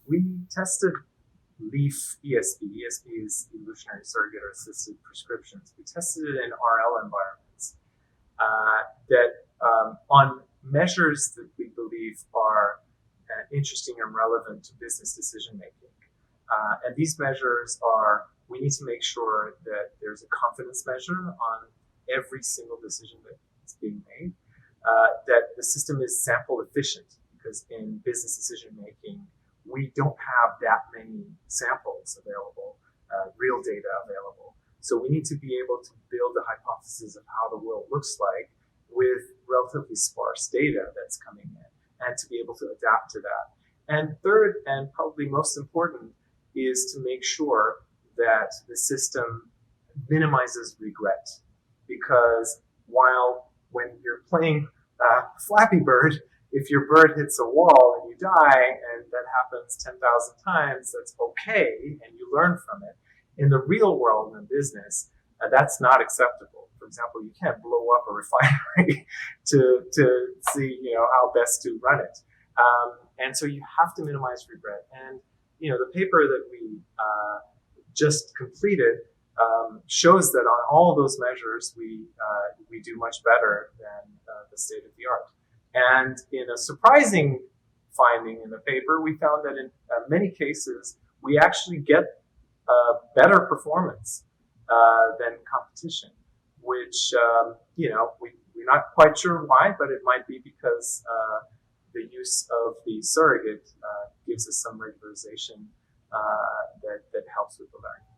we tested LEAF ESP. ESP is evolutionary surrogate or assisted prescriptions. We tested it in RL environments on measures that we believe are interesting and relevant to business decision making. And these measures are, we need to make sure that there's a confidence measure on every single decision that's being made, that the system is sample efficient, because in business decision making, we don't have that many samples available, real data available. So we need to be able to build a hypothesis of how the world looks like with relatively sparse data that's coming in, and to be able to adapt to that. And third, and probably most important, is to make sure that the system minimizes regret. Because while when you're playing Flappy Bird, if your bird hits a wall and you die, and that happens 10,000 times, that's okay, and you learn from it. In the real world, in business, that's not acceptable. For example, you can't blow up a refinery to see how best to run it. And so you have to minimize regret. And the paper that we just completed shows that on all of those measures we do much better than the state of the art. And in a surprising finding in the paper, we found that in many cases we actually get better performance than competition, which we're not quite sure why, but it might be because the use of the surrogate gives us some regularization that helps with the learning.